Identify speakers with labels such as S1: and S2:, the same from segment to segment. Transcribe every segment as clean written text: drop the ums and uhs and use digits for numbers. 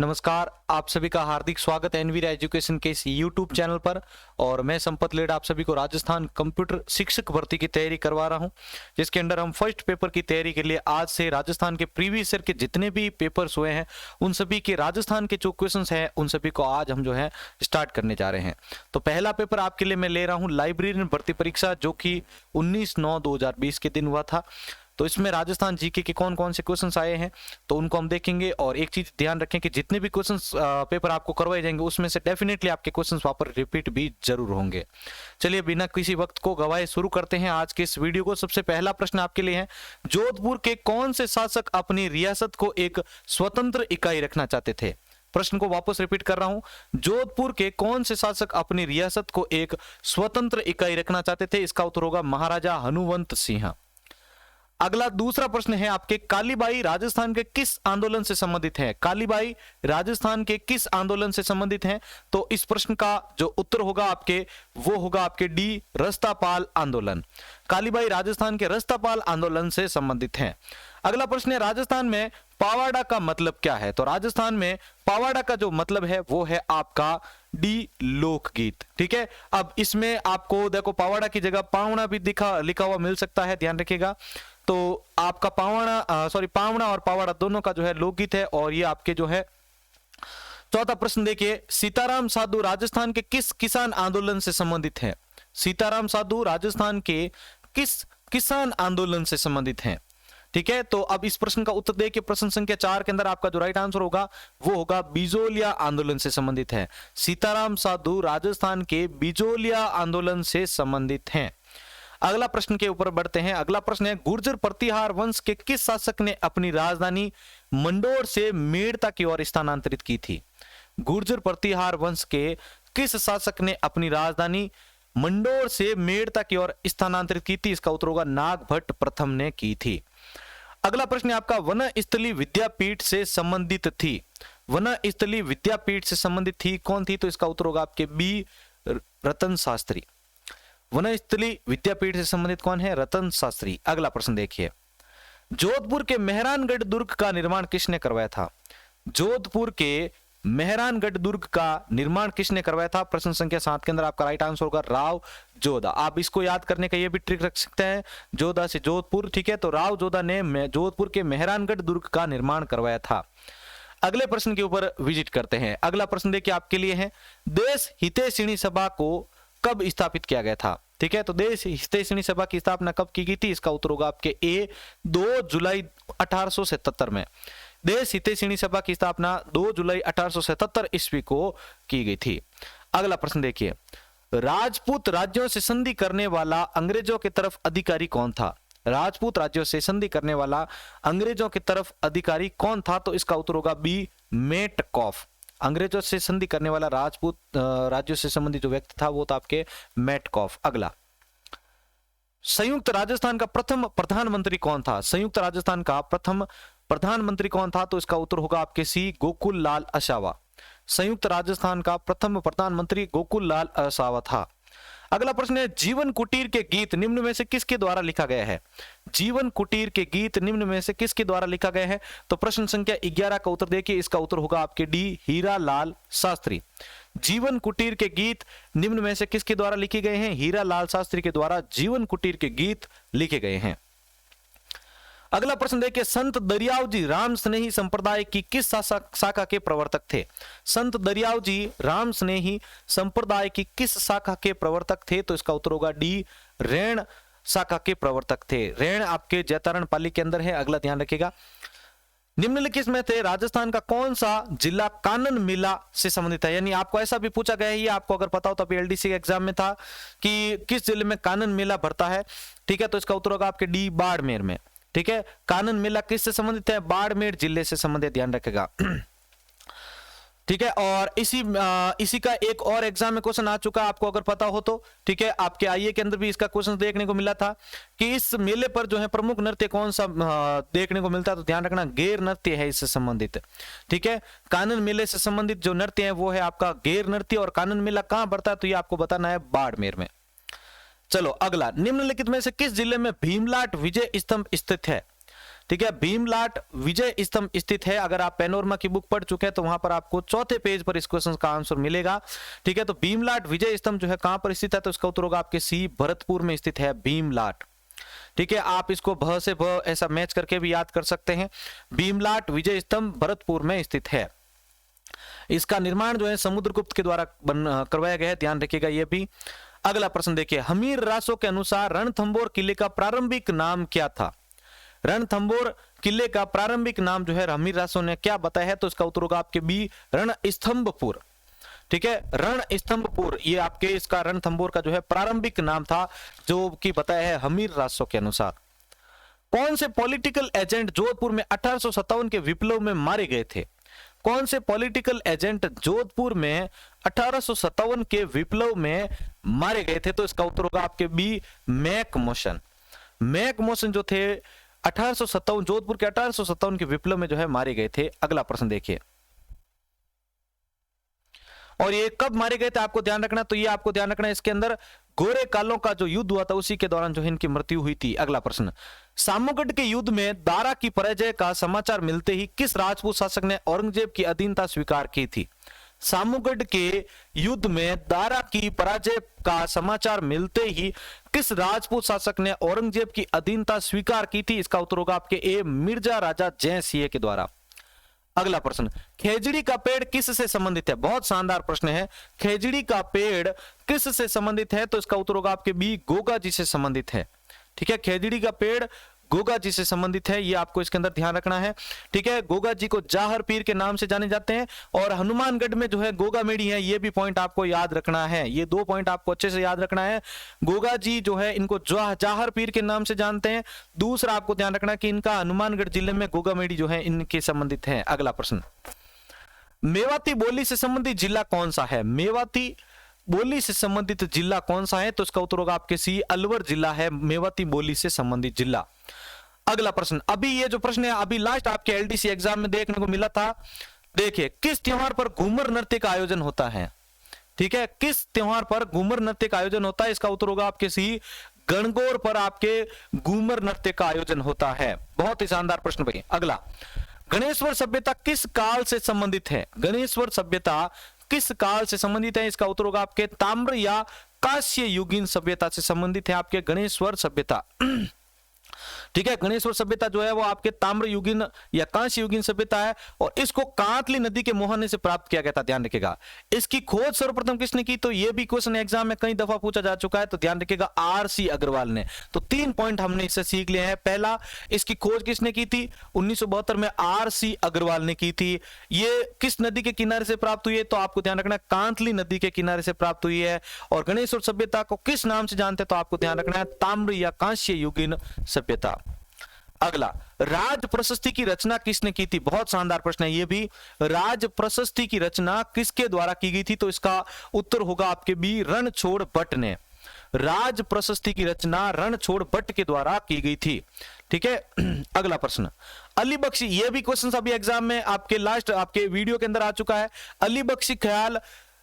S1: नमस्कार, आप सभी का हार्दिक स्वागत है एनवीरा एजुकेशन के इस यूट्यूब चैनल पर। और मैं संपत लेड आप सभी को राजस्थान कंप्यूटर शिक्षक भर्ती की तैयारी करवा रहा हूं, जिसके अंदर हम फर्स्ट पेपर की तैयारी के लिए आज से राजस्थान के प्रीवियस ईयर के जितने भी पेपर्स हुए हैं उन सभी के राजस्थान के जो क्वेश्चंस हैं उन सभी को आज हम जो है स्टार्ट करने जा रहे हैं। तो पहला पेपर आपके लिए मैं ले रहा हूँ लाइब्रेरियन भर्ती परीक्षा, जो कि 19/9/2020 के दिन हुआ था। तो इसमें राजस्थान जीके के कौन कौन से क्वेश्चंस आए हैं तो उनको हम देखेंगे। और एक चीज ध्यान रखें कि जितने भी क्वेश्चंस पेपर आपको करवाए जाएंगे उसमें से डेफिनेटली आपके क्वेश्चंस वहां पर रिपीट भी जरूर होंगे। चलिए बिना किसी वक्त को गवाए शुरू करते हैं आज के इस वीडियो को। सबसे पहला प्रश्न आपके लिए है, जोधपुर के कौन से शासक अपनी रियासत को एक स्वतंत्र इकाई रखना चाहते थे? प्रश्न को वापस रिपीट कर रहा हूं, जोधपुर के कौन से शासक अपनी रियासत को एक स्वतंत्र इकाई रखना चाहते थे? इसका उत्तर होगा महाराजा हनुमंत सिंह। अगला दूसरा प्रश्न है आपके, कालीबाई राजस्थान के किस आंदोलन से संबंधित है? कालीबाई राजस्थान के किस आंदोलन से संबंधित है? तो इस प्रश्न का जो उत्तर होगा आपके वो होगा आपके डी, रस्तापाल आंदोलन। कालीबाई राजस्थान के रस्तापाल आंदोलन से संबंधित है। अगला प्रश्न है, राजस्थान में पावाड़ा का मतलब क्या है? तो राजस्थान में पावाड़ा का जो मतलब है वो है आपका डी, लोकगीत। ठीक है, अब इसमें आपको देखो पावाड़ा की जगह पावड़ा भी लिखा हुआ मिल सकता है, ध्यान रखिएगा। तो आपका पावड़ा और पावाड़ा दोनों का जो है लोकगीत है। और ये आपके जो है चौथा प्रश्न देखिए, सीताराम साधु राजस्थान के किस किसान आंदोलन से संबंधित है? सीताराम साधु राजस्थान के किस किसान आंदोलन से संबंधित हैं? ठीक है, तो अब इस प्रश्न का उत्तर देखिए, प्रश्न संख्या 4 के अंदर आपका जो राइट आंसर होगा वो होगा बिजोलिया आंदोलन से संबंधित है। सीताराम साधु राजस्थान के बिजोलिया आंदोलन से संबंधित हैं। अगला प्रश्न के ऊपर बढ़ते हैं। अगला प्रश्न है, गुर्जर प्रतिहार वंश के किस शासक ने अपनी राजधानी मंडोर से मेड़ता की ओर स्थानांतरित की थी? गुर्जर प्रतिहार वंश के किस शासक ने अपनी राजधानी मंडोर से मेड़ता की ओर स्थानांतरित की थी? इसका उत्तर होगा नागभट्ट प्रथम ने की थी। अगला प्रश्न है आपका, वनस्थली विद्यापीठ से संबंधित थी? वनस्थली विद्यापीठ से संबंधित थी कौन थी? तो इसका उत्तर होगा आपके बी, रतन शास्त्री। वनस्थली विद्यापीठ से संबंधित कौन है? रतन शास्त्री। अगला प्रश्न देखिए, जोधपुर के मेहरानगढ़ दुर्ग का निर्माण किसने करवाया था? जोधपुर के मेहरानगढ़ दुर्ग का निर्माण किसने करवाया था? प्रश्न संख्या 7 के अंदर आपका राइट आंसर होगा राव जोधा। आप इसको याद करने का ये भी ट्रिक रख सकते हैं, जोधा से जोधपुर। ठीक है, तो राव जोधा ने जोधपुर के मेहरानगढ़ दुर्ग का निर्माण करवाया था। अगले प्रश्न के ऊपर विजिट करते हैं। अगला प्रश्न देखिए आपके लिए है, देश हितैषिणी सभा को कब स्थापित किया गया था? ठीक है, तो देश हितैषिणी सभा की स्थापना कब की गई थी? इसका उत्तर होगा आपके ए, 2 जुलाई 1877 में। देश हितैषिणी सभा की स्थापना 2 जुलाई 1877 ईस्वी को की गई थी। अगला प्रश्न देखिए, राजपूत राज्यों से संधि करने वाला अंग्रेजों की तरफ अधिकारी कौन था? राजपूत राज्यों से संधि करने वाला अंग्रेजों की तरफ अधिकारी कौन था? तो इसका उत्तर होगा बी, मेटकॉफ। अंग्रेजों से संधि करने वाला राजपूत राज्यों से संबंधित जो व्यक्ति था वो था आपके मेटकॉफ। अगला, संयुक्त राजस्थान का प्रथम प्रधानमंत्री कौन था? संयुक्त राजस्थान का प्रथम प्रधानमंत्री कौन था? तो इसका उत्तर होगा आपके सी, गोकुल लाल असावा। संयुक्त राजस्थान का प्रथम प्रधानमंत्री गोकुल लाल असावा था। अगला प्रश्न है, जीवन कुटीर के गीत निम्न में से किसके द्वारा लिखा गया है? जीवन कुटीर के गीत निम्न में से किसके द्वारा लिखा गया है? तो प्रश्न संख्या 11 का उत्तर देखिए, इसका उत्तर होगा आपके डी, हीरालाल शास्त्री। जीवन कुटीर के गीत निम्न में से किसके द्वारा लिखे गए हैं? हीरालाल शास्त्री के द्वारा जीवन कुटीर के गीत लिखे गए हैं। अगला प्रश्न देखिए, संत दरियावजी राम स्नेही संप्रदाय की किस शाखा के प्रवर्तक थे? संत दरियावजी राम स्नेही संप्रदाय की किस शाखा के प्रवर्तक थे? तो इसका उत्तर होगा डी, रैण शाखा के प्रवर्तक थे। रैण आपके जैतारण पाली के अंदर है। अगला ध्यान रखिएगा, निम्नलिखित में थे राजस्थान का कौन सा जिला कानन मेला से संबंधित है? यानी आपको ऐसा भी पूछा गया है, ये आपको अगर पता हो तो एलडीसी के एग्जाम में था कि किस जिले में कानन मेला भरता है। ठीक है, तो इसका उत्तर होगा आपके डी, बाड़मेर में। ठीक है, कानन मेला किससे संबंधित है? बाड़मेर जिले से संबंधित, ध्यान रखेगा। ठीक है, और इसी का एक और एग्जाम में क्वेश्चन आ चुका आपको अगर पता हो तो। ठीक है, आपके आईए के अंदर भी इसका क्वेश्चन देखने को मिला था कि इस मेले पर जो है प्रमुख नृत्य कौन सा देखने को मिलता है? तो ध्यान रखना, गेर नृत्य है इससे संबंधित। ठीक है, कानन मेले से संबंधित जो नृत्य है वो है आपका गेर नृत्य। और कानन मेला कहां बढ़ता है? तो ये आपको बताना है बाड़मेर में। चलो अगला, निम्नलिखित में से किस जिले में भीमलाट विजय स्तंभ स्थित है? ठीक है, भीमलाट विजय स्तंभ स्थित है। अगर आप पैनोरमा की बुक पढ़ चुके हैं तो वहां पर आपको चौथे पेज पर इस क्वेश्चन का आंसर मिलेगा। ठीक है, तो भीमलाट विजय स्तंभ जो है कहां पर स्थित है, तो इसका उत्तर होगा आपके सी, भरतपुर में स्थित है भीमलाट। ठीक है, आप इसको भ से भ ऐसा मैच करके भी याद कर सकते हैं। भीमलाट विजय स्तंभ भरतपुर में स्थित है। इसका निर्माण जो है समुद्रगुप्त के द्वारा करवाया गया है, ध्यान रखिएगा ये भी। अगला प्रश्न देखिए, हमीर रासो के अनुसार रणथंबोर किले का प्रारंभिक नाम क्या था? रणथंबोर किले का प्रारंभिक नाम जो है हमीर रासो ने क्या बताया है, तो इसका उत्तर होगा आपके बी, रणस्तंभपुर। ठीक है, रणस्तंभपुर ये आपके इसका रणथंबोर का जो है प्रारंभिक नाम था, जो कि बताया है हमीर रासो के अनुसार। कौन से पॉलिटिकल एजेंट जोधपुर में 1857 के विप्लव में मारे गए थे? कौन से पॉलिटिकल एजेंट जोधपुर में 1857 के विप्लव में मारे गए थे, तो इसका उत्तर होगा आपके बी, मैकमोशन। मैकमोशन जो थे 1857 जोधपुर के 1857 के विप्लव में जो है मारे गए थे। अगला प्रश्न देखिए, और ये कब मारे गए थे आपको ध्यान रखना, तो ये आपको ध्यान रखना है इसके अंदर गोरे कालों का जो युद्ध हुआ था उसी के दौरान जो है इनकी मृत्यु हुई थी। अगला प्रश्न, सामूगढ़ के युद्ध में दारा की पराजय का समाचार मिलते ही किस राजपूत शासक ने औरंगजेब की अधीनता स्वीकार की थी? सामूगढ़ के युद्ध में दारा की पराजय का समाचार मिलते ही किस राजपूत शासक ने औरंगजेब की अधीनता स्वीकार की थी? इसका उत्तर होगा आपके ए, मिर्जा राजा जय सिंह के द्वारा। अगला प्रश्न, खेजड़ी का पेड़ किस से संबंधित है? बहुत शानदार प्रश्न है। खेजड़ी का पेड़ किस से संबंधित है, तो इसका उत्तर होगा आपके बी, गोगा जी से संबंधित है। ठीक है, खेजड़ी का पेड़ गोगा जी से संबंधित है, ये आपको इसके अंदर ध्यान रखना है। ठीक है, गोगा जी को जाहर पीर के नाम से जाने जाते हैं, और हनुमानगढ़ में जो है गोगा मेड़ी है, ये भी पॉइंट आपको याद रखना है। ये दो पॉइंट आपको अच्छे से याद रखना है। गोगा जी जो है इनको जाहर पीर के नाम से जानते हैं। दूसरा आपको ध्यान रखना कि इनका हनुमानगढ़ जिले में गोगा मेड़ी जो है इनके संबंधित है। अगला प्रश्न, मेवाती बोली से संबंधित जिला कौन सा है? मेवाती बोली से संबंधित जिला कौन सा है, तो इसका उत्तर होगा आपके सी, अलवर जिला है मेवाती बोली से संबंधित जिला। अगला प्रश्न, अभी ये जो प्रश्न है अभी लास्ट आपके एलडीसी एग्जाम में देखने को मिला था। देखिए, किस त्योहार पर घूमर नृत्य का आयोजन होता है? ठीक है, किस त्योहार पर घूमर नृत्य का आयोजन होता है? इसका उत्तर होगा आपके सी, गणगौर पर आपके घूमर नृत्य का आयोजन होता है। बहुत ही शानदार प्रश्न भाई। अगला, गणेश्वर सभ्यता किस काल से संबंधित है? गणेश्वर सभ्यता किस काल से संबंधित है? इसका उत्तर होगा आपके ताम्र या कांस्य युगीन सभ्यता से संबंधित है आपके गणेश्वर सभ्यता। ठीक है, गणेश्वर सभ्यता जो है वो आपके ताम्र युगीन या कांस्य युगीन सभ्यता है, और इसको कांतली नदी के मुहाने से प्राप्त किया गया था। ध्यान रखिएगा, इसकी खोज सर्वप्रथम किसने की, तो ये भी क्वेश्चन एग्जाम में कई दफा पूछा जा चुका है, तो ध्यान रखिएगा आर.सी. अग्रवाल ने। तो 3 पॉइंट हमने इससे सीख लिए हैं। पहला, इसकी खोज किसने की थी? 1972 में आर.सी. अग्रवाल ने की थी। ये किस नदी के किनारे से प्राप्त हुई है, तो आपको ध्यान रखना है कांतली नदी के किनारे से प्राप्त हुई है। और गणेश्वर सभ्यता को किस नाम से जानते हैं, तो आपको ध्यान रखना है ताम्र या कांस्य युगीन सभ्यता। अगला, राज प्रशस्ति की रचना किसने की थी? बहुत शानदार प्रश्न है ये भी। राज प्रशस्ति की रचना किसके द्वारा की गई थी, तो इसका उत्तर होगा आपके बी, रणछोड़ भट्ट ने। राज प्रशस्ति की रचना रणछोड़ भट्ट के द्वारा की गई थी। ठीक है, अगला प्रश्न, अली बख्शी, ये भी क्वेश्चन अभी एग्जाम में आपके लास्ट आपके वीडियो के अंदर आ चुका है। अली बख्शी ख्याल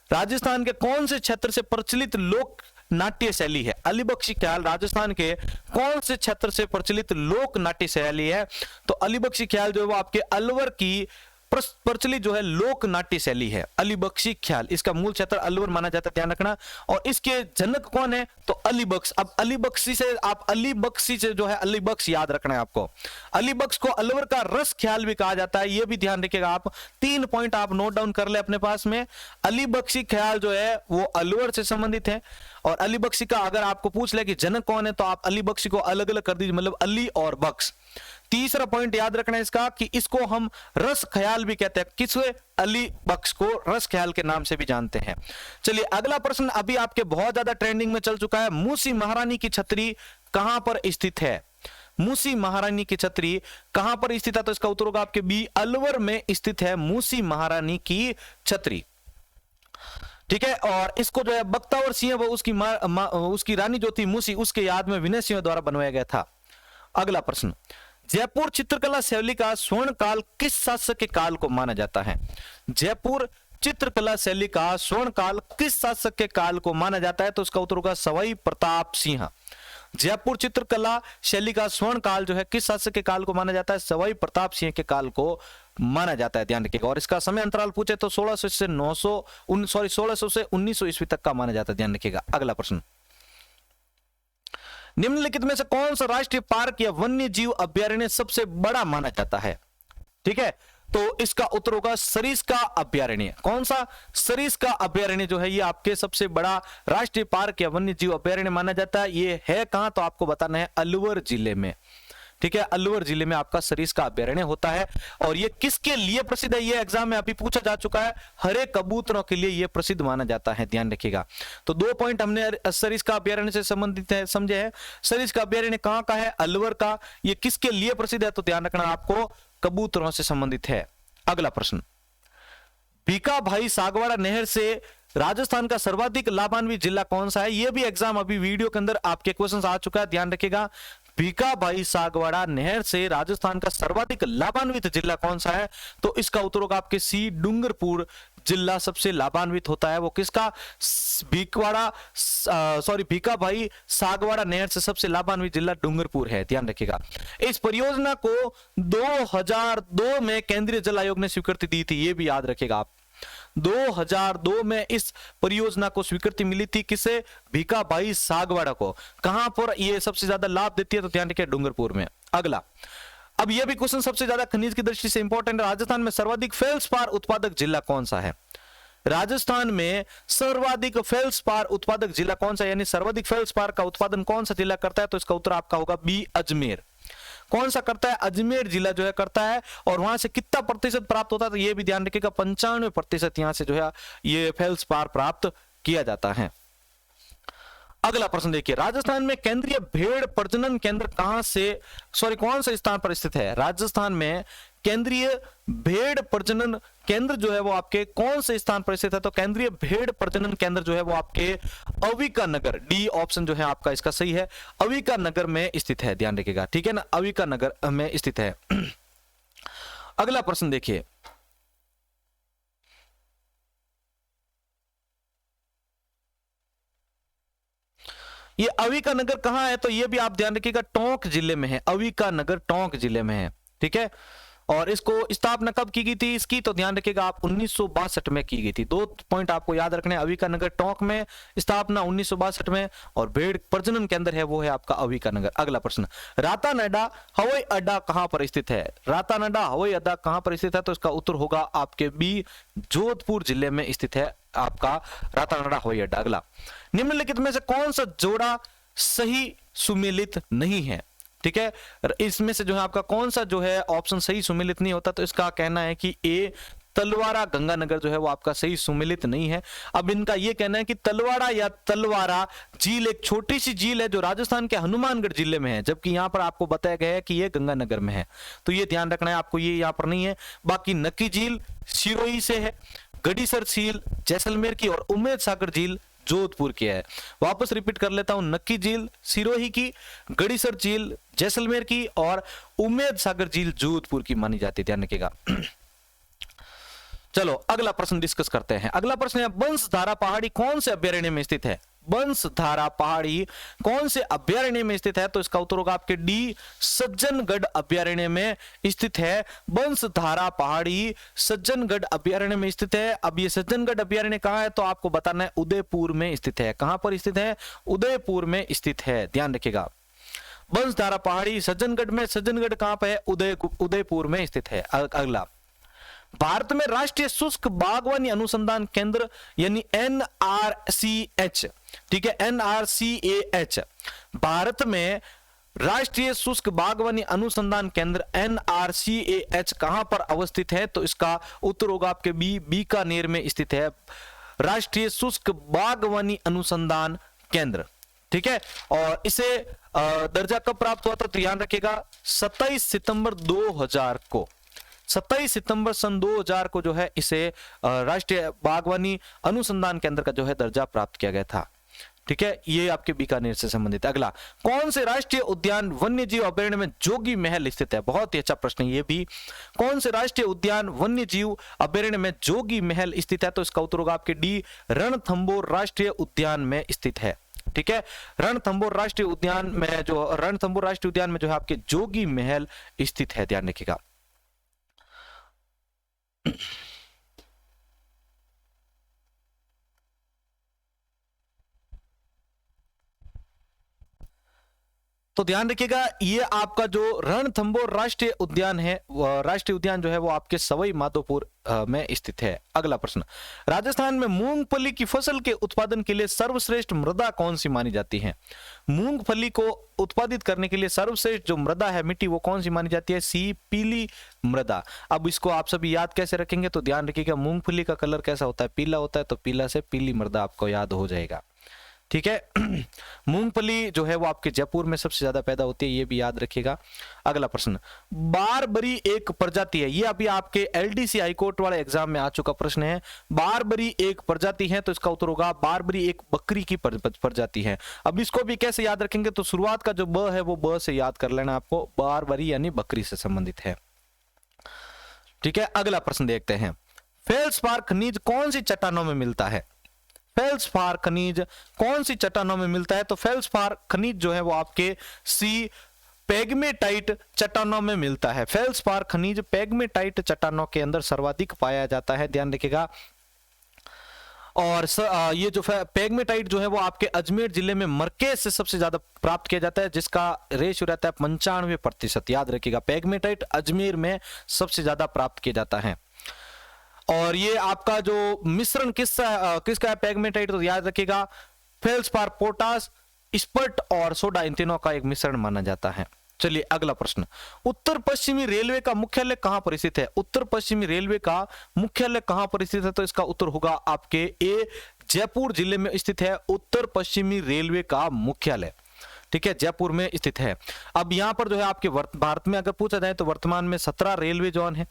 S1: राजस्थान के कौन से क्षेत्र से प्रचलित लोक नाट्य शैली है? अली बख्शी ख्याल राजस्थान के कौन से क्षेत्र से प्रचलित लोक नाट्य शैली है? तो अली बख्शी ख्याल जो है वो आपके अलवर की प्रचलित जो है लोक नाट्य शैली है। अली बख्शी ख्याल, इसका मूल क्षेत्र अलवर माना जाता है, ध्यान रखना। और इसके जनक कौन है, तो अली बख्श। अब अली बख्शी से आप अली बख्शी से जो है अली बख्श याद रखना है आपको। अली बख्श को अलवर का रस ख्याल भी कहा जाता है, ये भी ध्यान रखिएगा आप। 3 पॉइंट आप नोट डाउन कर ले अपने पास में। अली बख्शी ख्याल जो है वो अलवर से संबंधित है, और अली बख्शी का अगर आपको पूछ ले कि जनक कौन है, तो आप अली बख्शी को अलग अलग कर दीजिए, मतलब अली और बख्श। तीसरा पॉइंट याद रखना है इसका कि इसको हम रस ख्याल भी कहते हैं। किस अली बख्श को रस ख्याल के नाम से भी जानते हैं। चलिए अगला प्रश्न अभी आपके बहुत ज्यादा ट्रेंडिंग में चल चुका है। मूसी महारानी की छतरी कहां पर स्थित है? मूसी महारानी की छतरी कहां पर स्थित है? तो इसका उत्तर होगा आपके बी, अलवर में स्थित है मूसी महारानी की छतरी। ठीक है, और इसको जो है बख्तावर सिंह वो उसकी रानी जो थी मूसी, उसके याद में विनय सिंह द्वारा बनवाया गया था। अगला प्रश्न, जयपुर चित्रकला शैली का स्वर्ण काल किस शासक के काल को माना जाता है? जयपुर चित्रकला शैली का स्वर्ण काल किस शासक के काल को माना जाता है? तो इसका उत्तर होगा सवाई प्रताप सिंह। जयपुर चित्रकला शैली का स्वर्ण काल जो है किस शासक के काल को माना जाता है? सवाई प्रताप सिंह के काल को माना जाता है, ध्यान रखिएगा। और इसका समय अंतराल पूछे तो 1600 से 1900 ईस्वी तक का माना जाता है, ध्यान रखिएगा। अगला प्रश्न, निम्नलिखित में से कौन सा राष्ट्रीय पार्क या वन्य जीव अभ्यारण्य सबसे बड़ा माना जाता है? ठीक है, तो इसका उत्तर होगा सरिस्का अभ्यारण्य। कौन सा? सरिस्का अभ्यारण्य जो है ये आपके सबसे बड़ा राष्ट्रीय पार्क या वन्य जीव अभ्यारण्य माना जाता है। ये है कहां? तो आपको बताना है अलवर जिले में। ठीक है, अलवर जिले में आपका सरिस्का अभ्यारण्य होता है। और ये किसके लिए प्रसिद्ध है? ये एग्जाम में अभी पूछा जा चुका है, हरे कबूतरों के लिए ये प्रसिद्ध माना जाता है, ध्यान रखिएगा। तो 2 पॉइंट हमने सरिस्का अभ्यारण्य से संबंधित है समझे हैं। सरिस्का अभ्यारण्य कहां का है? अलवर का। ये किसके लिए प्रसिद्ध है? तो ध्यान रखना आपको कबूतरों से संबंधित है। अगला प्रश्न, भीखाभाई सागवाड़ा नहर से राजस्थान का सर्वाधिक लाभान्वित जिला कौन सा है? यह भी एग्जाम अभी वीडियो के अंदर आपके क्वेश्चंस आ चुका है, ध्यान रखिएगा। भीखाभाई सागवाड़ा नहर से राजस्थान का सर्वाधिक लाभान्वित जिला कौन सा है? तो इसका उत्तर होगा आपके सी, डूंगरपुर जिला सबसे लाभान्वित होता है। वो किसका? भीखाभाई सागवाड़ा नहर से सबसे लाभान्वित जिला डूंगरपुर है, ध्यान रखिएगा। इस परियोजना को 2002 में केंद्रीय जल आयोग ने स्वीकृति दी थी, ये भी याद रखिएगा आप। 2002 में इस परियोजना को स्वीकृति मिली थी, किसे? भीखाभाई सागवाड़ा को। कहां पर ये सबसे ज्यादा लाभ देती है? तो ध्यान रखिए डूंगरपुर में। अगला, अब यह भी क्वेश्चन सबसे ज्यादा खनिज की दृष्टि से इंपॉर्टेंट है। राजस्थान में सर्वाधिक फेल्सपार उत्पादक जिला कौन सा है? राजस्थान में सर्वाधिक फेल्सपार उत्पादक जिला कौन सा है? यानी सर्वाधिक फेल्सपार का उत्पादन कौन सा जिला करता है? तो इसका उत्तर आपका होगा बी, अजमेर। कौन सा करता है? अजमेर जिला जो है करता है। और वहां से कितना प्रतिशत प्राप्त होता है? तो ये भी ध्यान रखिएगा 95% यहां से जो है ये फेल्सपार प्राप्त किया जाता है। अगला प्रश्न देखिए, राजस्थान में केंद्रीय भेड़ प्रजनन केंद्र कौन से स्थान पर स्थित है? राजस्थान में केंद्रीय भेड़ प्रजनन केंद्र जो है वो आपके कौन से स्थान पर स्थित है? तो केंद्रीय भेड़ प्रजनन केंद्र जो है वो आपके अविका नगर, डी ऑप्शन जो है आपका इसका सही है, अविका नगर में स्थित है, ध्यान रखिएगा। ठीक है ना, अविका नगर में स्थित है। अगला प्रश्न देखिए, ये अविका नगर कहां है? तो ये भी आप ध्यान रखिएगा टोंक जिले में है। अविका नगर टोंक जिले में है, ठीक है। और इसको स्थापना कब की गई थी इसकी? तो ध्यान रखिएगा आप 1962 में की गई थी। 2 पॉइंट आपको याद रखने, अविका नगर टोंक में स्थापना 1962 में, और भेड़ प्रजनन केंद्र है वो है आपका अविका नगर। अगला प्रश्न, रातानाडा हवाई अड्डा कहां पर स्थित है? रातानाडा हवाई अड्डा कहां पर स्थित है? तो इसका उत्तर होगा आपके बी, जोधपुर जिले में स्थित है आपका रातानाडा हवाई अड्डा। अगला, निम्नलिखित में से कौन सा जोड़ा सही सुमेलित नहीं है? ठीक है, इसमें से जो है आपका कौन सा जो है ऑप्शन सही सुमेलित नहीं होता? तो इसका कहना है कि ए, तलवाड़ा गंगानगर जो है वो आपका सही सुमेलित नहीं है। अब इनका ये कहना है कि तलवाड़ा या तलवारा झील एक छोटी सी झील है जो राजस्थान के हनुमानगढ़ जिले में है, जबकि यहां पर आपको बताया गया है कि ये गंगानगर में है। तो ये ध्यान रखना है आपको, ये यहां पर नहीं है। बाकी नक्की झील सिरोही से है, गड़ीसर झील जैसलमेर की, और उम्मेद सागर झील जोधपुर की है। वापस रिपीट कर लेता हूं, नक्की झील सिरोही की, गड़ीसर झील जैसलमेर की, और उम्मेद सागर झील जोधपुर की मानी जाती है, ध्यान रखिएगा। चलो अगला प्रश्न डिस्कस करते हैं। अगला प्रश्न है, बंसधारा पहाड़ी कौन से अभ्यारण्य में स्थित है? बंसधारा पहाड़ी कौन से अभ्यारण्य में स्थित है? तो इसका उत्तर होगा आपके डी, सज्जनगढ़ अभ्यारण्य में स्थित है। बंसधारा पहाड़ी सज्जनगढ़ अभ्यारण्य में स्थित है। अब ये सज्जनगढ़ अभ्यारण्य कहां है? तो आपको बताना है उदयपुर में स्थित है। कहां पर स्थित है? उदयपुर में स्थित है, ध्यान रखिएगा। बंसधारा पहाड़ी सज्जनगढ़ में, सज्जनगढ़ कहां पर है? उदयपुर में स्थित है। अगला, भारत में राष्ट्रीय शुष्क बागवानी अनुसंधान केंद्र यानी NRCH, ठीक है, NRCAH, भारत में राष्ट्रीय शुष्क बागवानी अनुसंधान केंद्र NRCAH कहां पर अवस्थित है? तो इसका उत्तर होगा आपके बी, बीकानेर में स्थित है राष्ट्रीय शुष्क बागवानी अनुसंधान केंद्र, ठीक है। और इसे दर्जा कब प्राप्त हुआ था? तो ध्यान रखिएगा 27 सितंबर 2000 को, 27 सितंबर सन 2000 को जो है इसे राष्ट्रीय बागवानी अनुसंधान केंद्र का जो है दर्जा प्राप्त किया गया था, ठीक है। ये आपके बीकानेर से संबंधित। अगला, कौन से राष्ट्रीय उद्यान वन्य जीव अभ्यारण्य में जोगी महल स्थित है? बहुत ही अच्छा प्रश्न है ये भी। कौन से राष्ट्रीय उद्यान वन्य जीव अभ्यारण्य में जोगी महल स्थित है? तो इसका उत्तर होगा आपके डी, रणथंभौर राष्ट्रीय उद्यान में स्थित है, ठीक है। रणथंभौर राष्ट्रीय उद्यान में जो है आपके जोगी महल स्थित है, ध्यान रखिएगा। तो ध्यान रखिएगा, ये आपका जो रणथंभौर राष्ट्रीय उद्यान है, राष्ट्रीय उद्यान जो है वो आपके सवाई माधोपुर में स्थित है। अगला प्रश्न, राजस्थान में मूंगफली की फसल के उत्पादन के लिए सर्वश्रेष्ठ मृदा कौन सी मानी जाती है? मूंगफली को उत्पादित करने के लिए सर्वश्रेष्ठ जो मृदा है, मिट्टी, वो कौन सी मानी जाती है? सी, पीली मृदा। अब इसको आप सभी याद कैसे रखेंगे? तो ध्यान रखिएगा, मूंगफली का कलर कैसा होता है? पीला होता है, तो पीला से पीली मृदा आपको याद हो जाएगा। ठीक है। मूंगफली जो है वो आपके जयपुर में सबसे ज्यादा पैदा होती है, ये भी याद रखिएगा। अगला प्रश्न, बारबरी एक प्रजाति है, ये अभी आपके एलडीसी हाईकोर्ट वाले एग्जाम में आ चुका प्रश्न है। बारबरी एक प्रजाति है, तो इसका उत्तर होगा बारबरी एक बकरी की प्रजाति है। अब इसको भी कैसे याद रखेंगे? तो शुरुआत का जो ब है वो ब से याद कर लेना आपको, बारबरी यानी बकरी से संबंधित है। ठीक है। अगला प्रश्न देखते हैं, फेल्सपार खनिज कौन सी चट्टानों में मिलता है? फेल्सपार खनिज कौन सी चट्टानों में मिलता है? तो फेल्सपार खनिज जो है वो आपके सी, पेग्मेटाइट चट्टानों में मिलता है। फेल्सपार खनिज पेग्मेटाइट चट्टानों के अंदर सर्वाधिक पाया जाता है, ध्यान रखिएगा। और ये जो पेग्मेटाइट जो है वो आपके अजमेर जिले में मरकेज से सबसे ज्यादा प्राप्त किया जाता है, जिसका रेशियो रहता है 95%, याद रखिएगा। पेग्मेटाइट अजमेर में सबसे ज्यादा प्राप्त किया जाता है। और ये आपका जो मिश्रण किसका है पेग्मेटाइट? तो याद रखिएगा, फेल्सपार, पोटास, स्पर्ट और सोडा, इन तीनों का एक मिश्रण माना जाता है। चलिए अगला प्रश्न, उत्तर पश्चिमी रेलवे का मुख्यालय कहां पर स्थित है? उत्तर पश्चिमी रेलवे का मुख्यालय कहां पर स्थित है? तो इसका उत्तर होगा आपके ए, जयपुर जिले में स्थित है उत्तर पश्चिमी रेलवे का मुख्यालय। ठीक है, जयपुर में स्थित है। अब यहां पर जो है आपके भारत में अगर पूछा जाए तो वर्तमान में 17 रेलवे जोन है।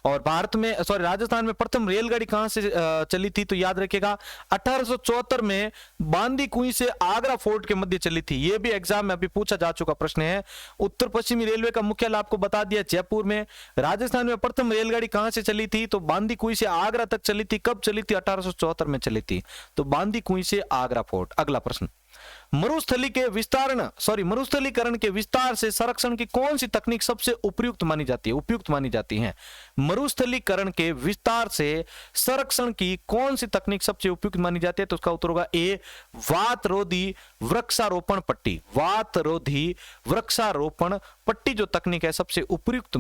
S1: और राजस्थान में प्रथम रेलगाड़ी कहां से चली थी? तो याद रखिएगा 1874 में बांदी कुई से आगरा फोर्ट के मध्य चली थी। यह भी एग्जाम में अभी पूछा जा चुका प्रश्न है। उत्तर पश्चिमी रेलवे का मुख्यालय आपको बता दिया जयपुर में। राजस्थान में प्रथम रेलगाड़ी कहां से चली थी? तो बांदी कुई से आगरा तक चली थी। कब चली थी? 1874 में चली थी। तो बांदी कुई से आगरा फोर्ट। अगला प्रश्न, मरुस्थलीकरण के विस्तार से संरक्षण की कौन सी तकनीक सबसे उपयुक्त मानी जाती है? मरुस्थलीकरण के विस्तार से संरक्षण की कौन सी तकनीक सबसे उपयुक्त मानी जाती है? तो उसका उत्तर होगा ए, वातरोधी वृक्षारोपण पट्टी। वातरोधी वृक्षारोपण पट्टी जो तकनीक है सबसे उपयुक्त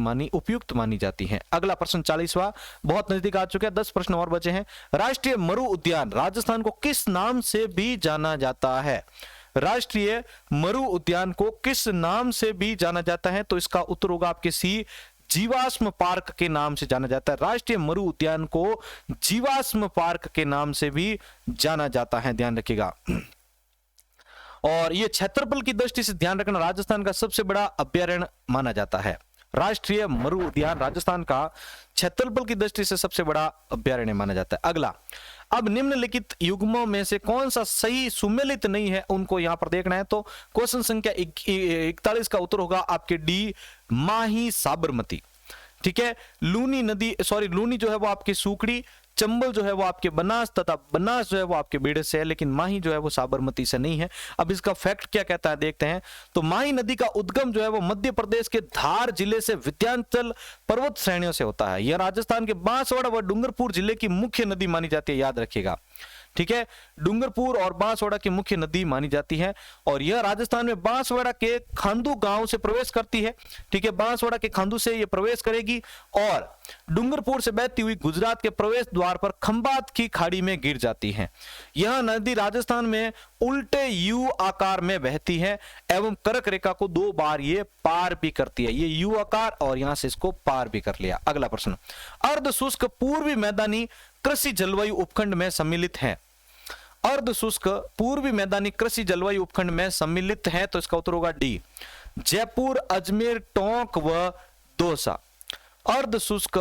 S1: मानी जाती है। अगला प्रश्न 40वां, बहुत नजदीक आ चुके हैं, 10 प्रश्न और बचे हैं। राष्ट्रीय मरु उद्यान राजस्थान को किस नाम से भी जाना जाता है? राष्ट्रीय मरु उद्यान को किस नाम से भी जाना जाता है? तो इसका उत्तर होगा आपके सी, जीवाश्म पार्क के नाम से जाना जाता है। राष्ट्रीय मरु उद्यान को जीवाश्म पार्क के नाम से भी जाना जाता है, ध्यान रखिएगा। और यह क्षेत्रफल की दृष्टि से ध्यान रखना, राजस्थान का सबसे बड़ा अभ्यारण्य माना जाता है। राष्ट्रीय मरु उद्यान राजस्थान का क्षेत्रफल की दृष्टि से सबसे बड़ा अभ्यारण्य माना जाता है। अगला, अब निम्नलिखित युग्मों में से कौन सा सही सुमेलित नहीं है, उनको यहां पर देखना है। तो क्वेश्चन संख्या 41 का उत्तर होगा आपके डी, माही साबरमती। ठीक है, लूनी जो है वो आपकी सूखड़ी, चंबल जो है वो आपके बनास, तथा बनास जो है वो आपके बेड़े से है, लेकिन माही जो है वो साबरमती से नहीं है। अब इसका फैक्ट क्या कहता है देखते हैं। तो माही नदी का उद्गम जो है वो मध्य प्रदेश के धार जिले से विंध्याचल पर्वत श्रेणियों से होता है। यह राजस्थान के बांसवाड़ा व डूंगरपुर जिले की मुख्य नदी मानी जाती है, याद रखिएगा। ठीक है, डूंगरपुर और बांसवाड़ा की मुख्य नदी मानी जाती है। और यह राजस्थान में बांसवाड़ा के खांदू गांव से प्रवेश करती है। ठीक है, बांसवाड़ा के खांदू से यह प्रवेश करेगी और डूंगरपुर से बहती हुई गुजरात के प्रवेश द्वार पर खंबात की खाड़ी में गिर जाती है। यह नदी राजस्थान में उल्टे यू आकार में बहती है एवं कर्क रेखा को 2 बार ये पार भी करती है। ये यू आकार और यहां से इसको पार भी कर लिया। अगला प्रश्न, अर्ध शुष्क पूर्वी मैदानी कृषि जलवायु उपखंड में सम्मिलित है। अर्ध शुष्क पूर्वी मैदानी कृषि जलवायु उपखंड में सम्मिलित है, तो इसका उत्तर होगा डी, जयपुर, अजमेर, टोंक व दौसा। अर्ध शुष्क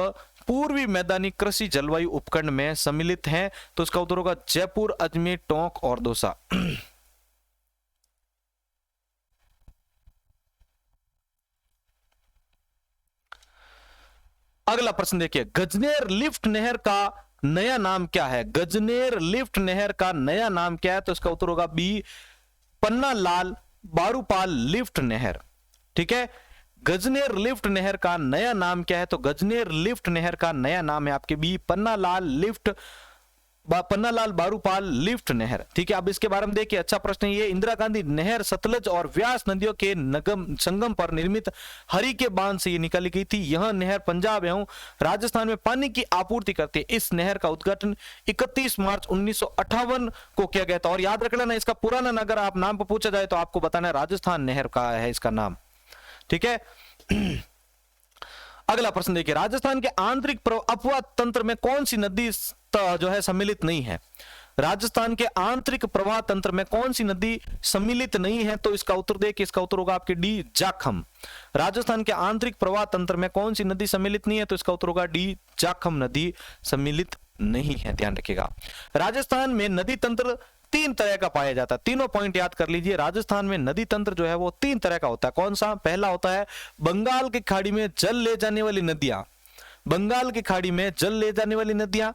S1: पूर्वी मैदानी कृषि जलवायु उपखंड में सम्मिलित है, तो इसका उत्तर होगा जयपुर, अजमेर, टोंक और दौसा। अगला प्रश्न देखिए, गजनेर लिफ्ट नहर का नया नाम क्या है? गजनेर लिफ्ट नहर का नया नाम क्या है? तो इसका उत्तर होगा बी, पन्नालाल बारूपाल लिफ्ट नहर। ठीक है, गजनेर लिफ्ट नहर का नया नाम क्या है? तो गजनेर लिफ्ट नहर का नया नाम है आपके बी, पन्नालाल बारूपाल लिफ्ट नहर। ठीक है, अब इसके बारे में देखिए, अच्छा प्रश्न है ये। इंदिरा गांधी नहर सतलज और व्यास नदियों के संगम पर निर्मित हरि के बांध से ये निकाली गई थी। यह नहर पंजाब एवं राजस्थान में पानी की आपूर्ति करती है। इस नहर का उद्घाटन 31 मार्च 1958 को किया गया था। और याद रख लेना, इसका पुराना नगर आप नाम पर पूछा जाए तो आपको बताना है राजस्थान नहर का है इसका नाम। ठीक है, अगला प्रश्न देखिए, राजस्थान के आंतरिक अपवाह तंत्र में कौन सी नदी जो है सम्मिलित नहीं है? राजस्थान के आंतरिक प्रवाह तंत्र में कौन सी नदी सम्मिलित नहीं है? तो इसका उत्तर देखिए, इसका उत्तर होगा आपके डी, जाखम। राजस्थान के आंतरिक प्रवाह तंत्र में कौन सी नदी सम्मिलित नहीं है? तो इसका उत्तर होगा डी, जाखम नदी सम्मिलित नहीं है, ध्यान रखिएगा। राजस्थान में नदी तंत्र 3 तरह का पाया जाता है। तीनों पॉइंट याद कर लीजिए, राजस्थान में नदी तंत्र जो है वो 3 तरह का होता है। कौन सा? पहला होता है बंगाल की खाड़ी में जल ले जाने वाली नदियां, बंगाल की खाड़ी में जल ले जाने वाली नदियां,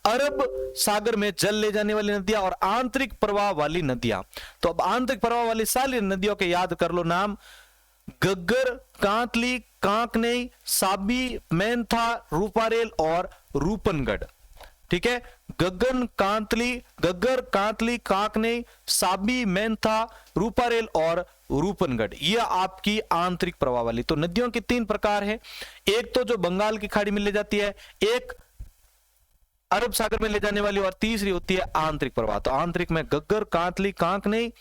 S1: अरब सागर में जल ले जाने वाली नदियां और आंतरिक प्रवाह वाली नदियां। तो अब आंतरिक प्रवाह वाली सारी नदियों के याद कर लो नाम, गग्गर, कांतली, कांकनेई, साबी, मेंथा, रूपारेल और रूपनगढ़। ठीक है, गग्गर, कांतली, कांकनेई, साबी, मेंथा, रूपारेल और रूपनगढ़, ये आपकी आंतरिक प्रवाह वाली। तो नदियों के 3 प्रकार है, एक तो जो बंगाल की खाड़ी में ले जाती है, एक अरब सागर में ले जाने वाली, और तीसरी होती है आंतरिक प्रवाह। तो आंतरिक में गग्गर, कांतली, कांकनेई,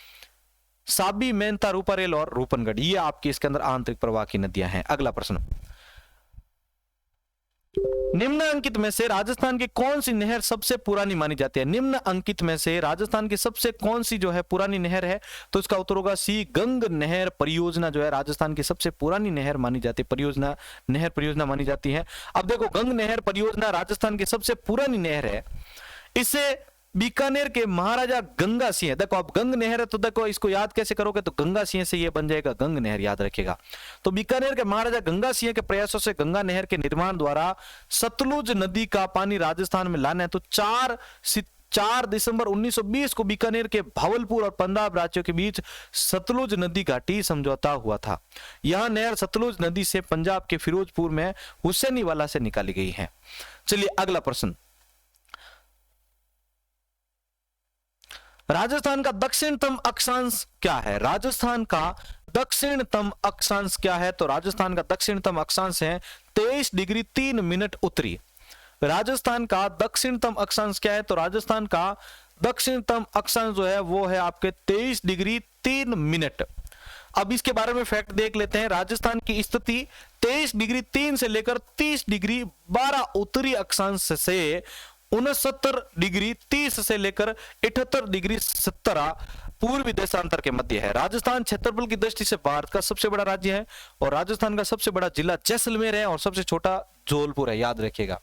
S1: साबी, मेंथा, रूपारेल और रूपनगढ़, ये आपकी इसके अंदर आंतरिक प्रवाह की नदियां हैं। अगला प्रश्न, निम्नलिखित में से राजस्थान की कौन सी नहर सबसे पुरानी मानी जाती है? निम्नलिखित में से राजस्थान की सबसे कौन सी जो है पुरानी नहर है? तो इसका उत्तर होगा सी, गंग नहर परियोजना जो है राजस्थान की सबसे पुरानी नहर मानी जाती है, परियोजना, नहर परियोजना मानी जाती है। अब देखो, गंग नहर परियोजना राजस्थान की सबसे पुरानी नहर है। इसे बीकानेर के महाराजा गंगा सिंह, देखो अब गंग नहर है तो देखो इसको याद कैसे करोगे, तो गंगा सिंह से ये बन जाएगा गंग नहर, याद रखिएगा। तो बीकानेर के महाराजा गंगा सिंह के प्रयासों से गंगा नहर के निर्माण द्वारा सतलुज नदी का पानी राजस्थान में लाना है। तो 4 दिसंबर 1920 को बीकानेर के भावलपुर और पंजाब राज्यों के बीच सतलुज नदी घाटी समझौता हुआ था। यह नहर सतलुज नदी से पंजाब के फिरोजपुर में हुसैनीवाला से निकाली गई है। चलिए अगला प्रश्न, राजस्थान का दक्षिणतम अक्षांश क्या है? राजस्थान का दक्षिणतम अक्षांश क्या है? तो राजस्थान का दक्षिणतम अक्षांश है 23 डिग्री 3 मिनट उत्तरी। राजस्थान का दक्षिणतम अक्षांश क्या है? तो राजस्थान का दक्षिणतम अक्षांश जो है वो है आपके 23 डिग्री 3 मिनट। अब इसके बारे में फैक्ट देख लेते हैं। राजस्थान की स्थिति 23 डिग्री 3 से लेकर 30 डिग्री 12 उत्तरी अक्षांश से 69 डिग्री 30 से लेकर 78 डिग्री 17 पूर्वी देशांतर के मध्य है। राजस्थान क्षेत्रफल की दृष्टि से भारत का सबसे बड़ा राज्य है और राजस्थान का सबसे बड़ा जिला जैसलमेर है और सबसे छोटा धौलपुर है, याद रखिएगा।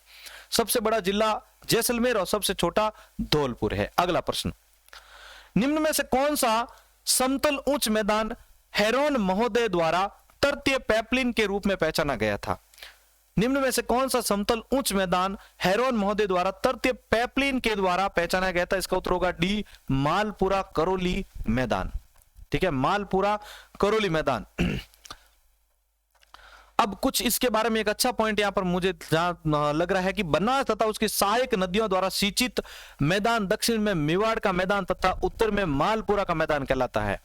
S1: सबसे बड़ा जिला जैसलमेर और सबसे छोटा धौलपुर है। अगला प्रश्न, निम्न में से कौन सा समतल उच्च मैदान हेरोन महोदय द्वारा तृतीय पैपलिन के रूप में पहचाना गया था? निम्न में से कौन सा समतल उच्च मैदान हेरोन महोदय द्वारा तृतीय पैपलिन के द्वारा पहचाना गया था? इसका उत्तर होगा डी, मालपुरा करौली मैदान। ठीक है, मालपुरा करौली मैदान। अब कुछ इसके बारे में एक अच्छा पॉइंट यहां पर मुझे जहां लग रहा है कि बनास तथा उसकी सहायक नदियों द्वारा सिंचित मैदान दक्षिण में मेवाड़ का मैदान तथा उत्तर में मालपुरा का मैदान कहलाता है।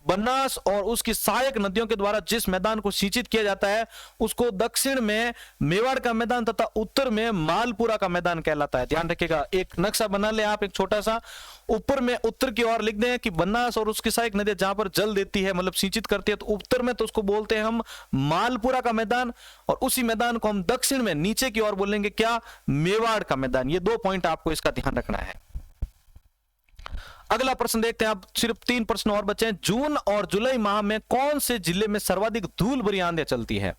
S1: बनास और उसकी सहायक नदियों के द्वारा जिस मैदान को सिंचित किया जाता है उसको दक्षिण में मेवाड़ का मैदान तथा उत्तर में मालपुरा का मैदान कहलाता है। ध्यान रखिएगा, एक नक्शा बना ले आप, एक छोटा सा, ऊपर में उत्तर की ओर लिख दें कि बनास और उसकी सहायक नदियां जहां पर जल देती है, मतलब सिंचित करती है, तो उत्तर में तो उसको बोलते हैं हम मालपुरा का मैदान, और उसी मैदान को हम दक्षिण में नीचे की ओर बोलेंगे क्या? मेवाड़ का मैदान। ये 2 पॉइंट आपको इसका ध्यान रखना है। अगला प्रश्न देखते हैं। अब सिर्फ 3 प्रश्न और बचे हैं। जून और जुलाई माह में कौन से जिले में सर्वाधिक धूल भरी आंधियां चलती है?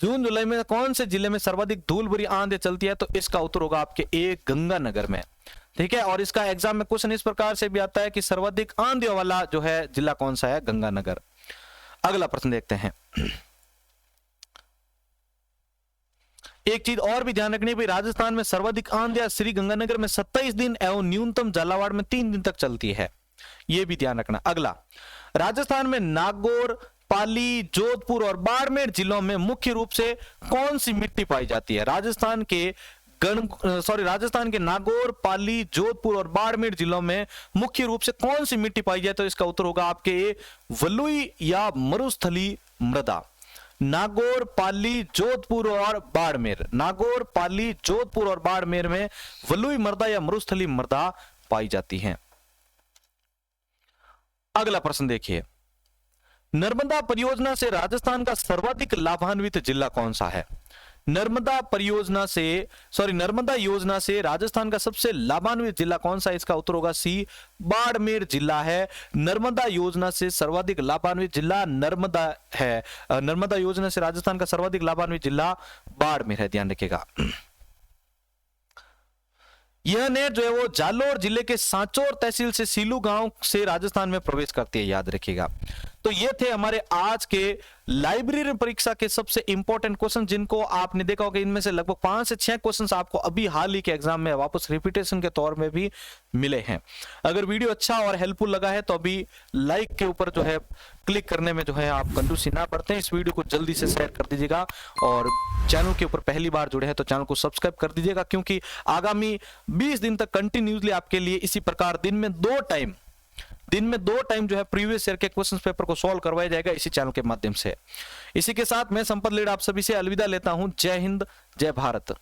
S1: जून जुलाई में कौन से जिले में सर्वाधिक धूल भरी आंधियां चलती है? तो इसका उत्तर होगा आपके ए, गंगानगर में। ठीक है, और इसका एग्जाम में क्वेश्चन इस प्रकार से भी आता है कि सर्वाधिक आंधियों वाला जो है जिला कौन सा है? गंगानगर। अगला प्रश्न देखते हैं। एक चीज और भी ध्यान रखनी है, राजस्थान में सर्वाधिक आंधियां श्री गंगानगर में 27 दिन एवं न्यूनतम झालावाड़ में 3 दिन तक चलती है, यह भी ध्यान रखना। अगला, राजस्थान में नागौर, पाली, जोधपुर और बाड़मेर जिलों में मुख्य रूप से कौन सी मिट्टी पाई जाती है? राजस्थान के नागौर, पाली, जोधपुर और बाड़मेर जिलों में मुख्य रूप से कौन सी मिट्टी पाई जाती है? तो इसका उत्तर होगा आपके ए, वलुई या मरुस्थली मृदा। नागौर, पाली, जोधपुर और बाड़मेर, नागौर, पाली, जोधपुर और बाड़मेर में वलुई मृदा या मरुस्थली मृदा पाई जाती है। अगला प्रश्न देखिए, नर्मदा परियोजना से राजस्थान का सर्वाधिक लाभान्वित जिला कौन सा है? नर्मदा योजना से राजस्थान का सबसे लाभान्वित जिला कौन सा है? इसका उत्तर होगा सी, बाड़मेर जिला है। नर्मदा योजना से सर्वाधिक लाभान्वित जिला नर्मदा है। नर्मदा योजना से राजस्थान का सर्वाधिक लाभान्वित जिला बाड़मेर है, ध्यान रखिएगा। यह नहर जो है वो जालोर जिले के सांचौर तहसील से सीलू गांव से राजस्थान में प्रवेश करती है, याद रखिएगा। तो ये थे हमारे आज के लाइब्रेरी परीक्षा के सबसे इंपॉर्टेंट क्वेश्चन, जिनको आपने देखा होगा इनमें से लगभग 5 से 6 क्वेश्चन आपको अभी हाल ही के एग्जाम में वापस रिपीटेशन के तौर में भी मिले हैं। अगर वीडियो अच्छा और हेल्पफुल लगा है तो अभी लाइक के ऊपर जो है क्लिक करने में जो है आप कंजूसी ना बरतें, इस वीडियो को जल्दी से शेयर कर दीजिएगा और चैनल के ऊपर पहली बार जुड़े हैं तो चैनल को सब्सक्राइब कर दीजिएगा, क्योंकि आगामी 20 दिन तक कंटिन्यूसली आपके लिए इसी प्रकार दिन में दो टाइम जो है प्रीवियस ईयर के क्वेश्चन पेपर को सॉल्व करवाया जाएगा इसी चैनल के माध्यम से। इसी के साथ मैं संपत लेड आप सभी से अलविदा लेता हूं। जय हिंद, जय भारत।